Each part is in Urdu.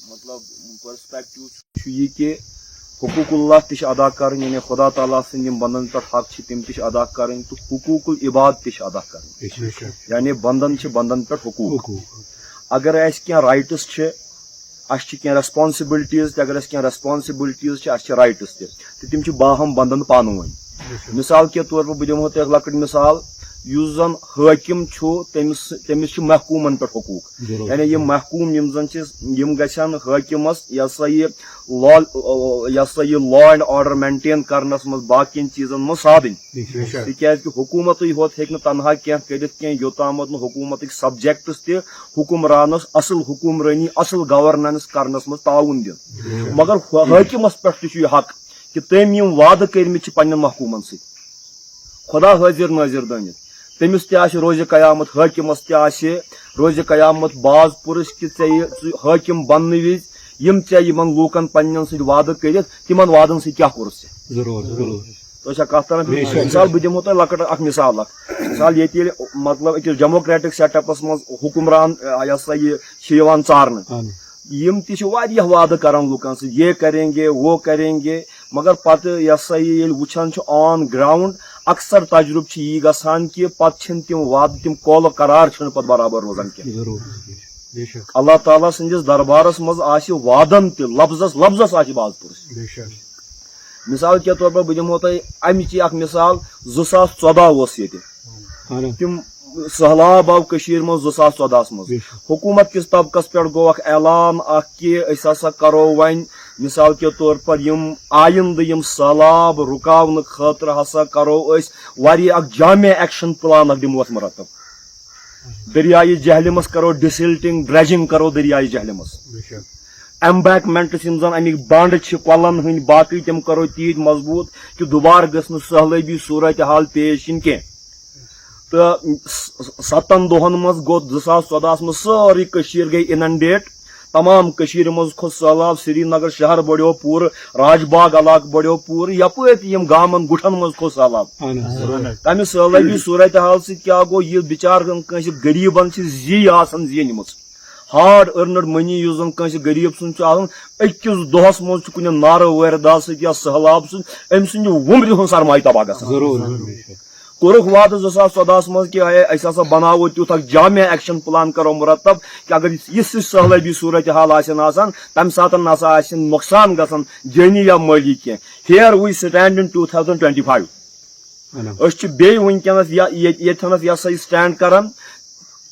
مطلب پرسپیکٹو یہ کہ حقوق اللہ تہ ادا کریں یعنی خدا تعالیٰ سند بندن پہ حق تم تہ ادا کریں تو حقوق العباد تہ ادا کریں یعنی بندن پہ حقوق اگر اس کی رائٹس اس کی ریسپانسبلٹیز اگر اس کی ریسپانسبلٹیز اس رائٹس تم باہم بندن پانو مثال کے طور پر بہ دمو تہ لکٹ مثال اس زن حاکم تمس محکومن پہ حقوق یعنی یہ محکوم گھن حاکمس یہ لا اینڈ آرڈر مینٹین کرنس مز باقین چیزن مز سادن تک حکومت ہوت ہیکہ تنہا کی کرت کی یوتامت حکومت سبجیکٹس تہ حکمرانس اصل حکمرانی اصل گورننس کرنس مز تعاون دن مگر حاکمس پہ یہ حق کہ تم یم وعدہ کرمت پنن محکومن ست خدا حاضر ناظر دنت تمس تہ روز قیامت حاکمس تہ روز قیامت باز پرس کہ حاکم بنن وز یم ژےٚ لوکن پنن ست وعدہ کرت تمن وعدن ست کیا کورس کت کران مثال بہ دمو تۄہہِ لۄکٕٹ اکھ مثال مثال ییٚتہِ مطلب أکِس ڈیموکریٹک سیٹ اپس منٛز حکمران یہ یِوان ژارنہٕ یم تہ واریاہ وعدٕ کران لُکن سۭتۍ یہ کریں گے وہ کریں گے مگر پتہٕ ییٚلہِ وٕچھان چھُ آن گراؤنڈ اکثر تجربہ یہ گژھان کہ پتہ تم وعدٕ تم قول قرار پتہ برابر روزان کی اللہ تعالیٰ سندس دربارس مز وعدن تہ لفظس باز پرس مثال کے طور پر بہ دمو تۄہہِ امچی اکھ مثال 2014 اوس ییٚتہِ تم سہلاب آو کشیر مز 2014 مز حکومت کس طبقس پہ گو اخ اعلان کہ اس ہسا کرو ون مثال کے طور پر یم آئندہ یم سہلاب رکاون خاطر ہسا کرو اس واریاہ اخ جامع ایکشن پلان اخ دمو مرتب دریائے جہلمس کرو ڈسلٹنگ ڈریجنگ کرو دریائے جہلمس ایمبیکمنٹس یم زن امیک بانڈ کۄلن ہند باقی تم کرو تیت مضبوط کہ دوبارہ گژھِ سہلابی صورت حال پیش ین کی تو 7 دۄہن مز گو 2014 مز ساری کشیر گئی اننڈیٹ تمام کشیر مز کھوت سہلاب سری نگر شہر بڑھو پور راج باغ علاقہ بڑھو پور یپٲرۍ یم گامن گٹھن مز کھوت سہلاب تمہ سہلابی صورت حال سی کیا گو یہ بچار کنس غریبن زی آسان زینمژ ہارڈ ارنڈ منی اس زن کنس غریب سن أکِس دۄہس مز کُنہِ نارٕ وٲرۍدات سۭتۍ یا سہلاب سۭتۍ أمۍ سٕنٛدِ وُمرِ ہُنٛد سرمایہ تباہ گژھان کورُکھ وعدٕ 2014 مز کہ أسۍ ہسا بناوو تیُتھ اکھ جامع ایکشن پلان کرو مرتب کہ اگر یِژھ سہلٲبی صورت حال آسان تمہِ ساتہٕ نسا آسہِ نۄقصان گژھان جٲنی یا مٲلی کینٛہہ ہیر وی سٹینڈ ان 2025 أسۍ چھِ بیٚیہِ وٕنکیٚنس ییٚتھنس یہ سا سٹینڈ کران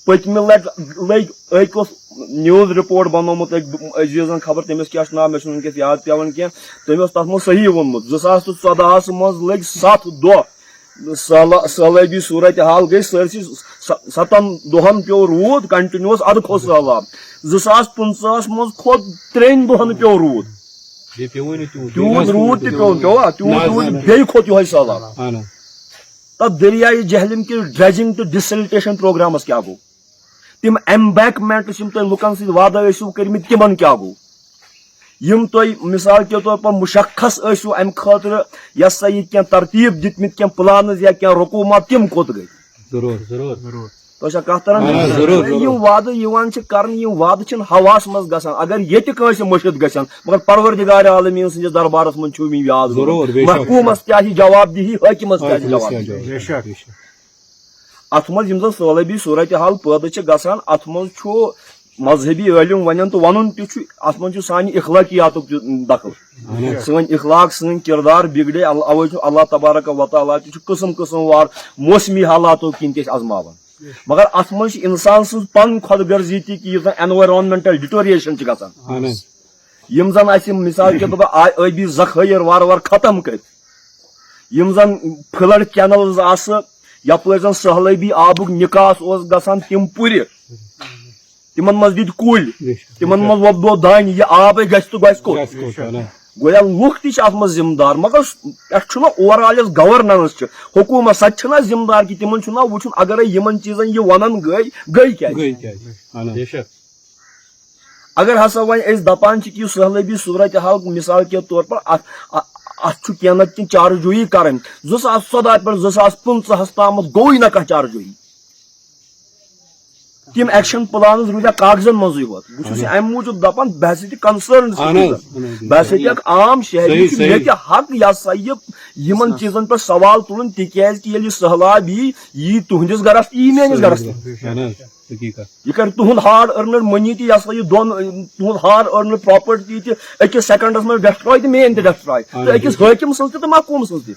پٔتمہِ لٹہِ لٔگۍ أکۍ اوس نیوز رپورٹ بنومُت عزیزن خبر تٔمِس کیٛاہ چھُ ناو مےٚ چھُنہٕ وٕنکیٚس یاد پیوان کینٛہہ تٔمۍ اوس تتھ منٛز صحیح ووٚنمُت 2014 منٛز لٔگۍ 7 دۄہ سہلٲبی صورت حال گئی سٲرسٕے 7 دۄہن پیو روٗد کنٹِنیوس ادٕ کھوٚت سہلاب 2015 منٛز کھوٚت 3 دۄہن پیو روٗد تیوٗت روٗد تہِ پیو تیوٗت روٗد بیٚیہِ کھوٚت یِہوے سہلاب تتھ دریائے جہلم کس ڈریجنگ تو ڈسلٹیشن پروگرامس کیا گو تم ایمبیکمنٹس یم تُہۍ لُکن سۭتۍ وعدٕ ٲسِو کٔرمٕتۍ تمن کیا گو یم تُہۍ مثال کے طور پر مشخص ٲسِو امہِ خٲطرٕ یہ سا یہ کینٛہہ ترتیٖب دِتمٕتۍ کینٛہہ پلانز یا کینٛہہ رقوٗمات تِم کوٚت گٔے تۄہہِ چھا کتھ تران یم وعدٕ یِوان چھِ کرنہٕ یم وعدٕ چھِنہٕ ہواہس منٛز گژھان اگر ییٚتہِ کٲنٛسہِ مٔشِد گژھن مگر پروردگار عالمیٖن سٕنٛدِس دربارس منٛز چھُ مےٚ یاد محکوٗمس تہِ آسہِ جواب دِہی حٲکِمس تہِ آسہِ جواب دِہی اتھ منٛز یم زن سہلٲبی صورت حال پٲدٕ چھِ گژھان اتھ منٛز چھُ مذہبی عٲلم ونن تو ونُن تہِ چھُ اتھ منٛز چھُ سانہِ اخلٲقیاتُک دخل سٲنۍ اخلاق سٲنۍ کردار بگڑے اوے چھُ اللہ تبارک و تعالیٰ تہِ چھُ قسم قسم وار موسمی حالاتو کِنۍ تہِ أسۍ آزماوان مگر اتھ منٛز چھِ انسان سٕنٛز پن خۄد غرضی تہِ کہ یُس زن اینوارونمنٹل ڈِٹوریشن چھِ گژھان یم زن اسہِ مثال کے طور پر ٲبی ذخٲیر وارٕ وارٕ ختم کٔرِتھ یم زن فلڈ کینلز آسہٕ یپٲرۍ زن سہلٲبی آبُک نکاس اوس گژھان تِم پُرِ تمن مز دِتۍ کُلۍ تمن مز وۄپدو دانہِ یہِ آبٕے گژھِ تہٕ گژھِ کوٚت گویا لُکھ تہِ چھِ اتھ منٛز ذمہٕ دار مگر پٮ۪ٹھ چھُنہ اوور آل یۄس گورننس چھِ حکوٗمت سۄ تہِ چھِنہ ذمہٕ دار کہ تمن چھُنہ وٕچھُن اگرے یِمن چیٖزن یہِ ونان گٔے کیٛازِ اگر ہسا وۄنۍ أسۍ دپان چھِ کہ یہِ سہلٲبی صورت حال مثال کے طور پر اتھ چھُ کینٛہہ نتہٕ کینٛہہ چارجویی کرٕنۍ 2014 پٮ۪ٹھ 2015 تامتھ گوٚوٕے نہ کانٛہہ چارجویی تم ایکشن پلانز روزا کاغذن مزے ہوت بہت ام موجود دپان بہ سا کنسرن بہ سا عام شہری مے حق یہ سا یہ چیزن پہ سوال تلن تکیاز کہ یل سہلاب یہ تہندس گرس تی میانس گرس یہ کر تہند ہارڈ ارنڈ منی تہ یہ تہند ہارڈ ارنڈ پراپرٹی تہ اکس سیکنڈس من ڈسٹراے تہ مین تہ ڈسٹراے تو اکس حاکم سن تہ محکوم سن تہ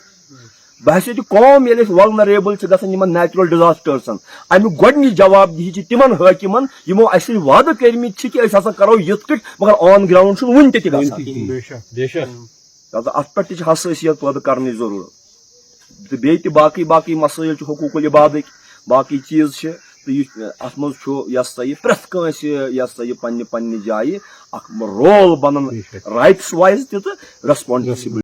بحث قوم یل ولنریبل گھن نیچرل ڈیزاسٹرسن امیک گۄڈنِچ جواب دہی تمن حاکمن یمو اس وعدہ کرمت کہ اس ہسا کرو یت کٹ مگر آن گراؤنڈ ون تہ گژھان ات پہ حساسیت پٲدٕ کرنٕچ ضرورت تو بیٚیہِ تہِ باقی مسائل حقوق العبادٕکۍ باقی چیز تو ات مز یہ سا یہ پریت کنس یہ سا یہ پنہ جائیں اخ رول بنان رائٹس وائز تہ ریسپانسبل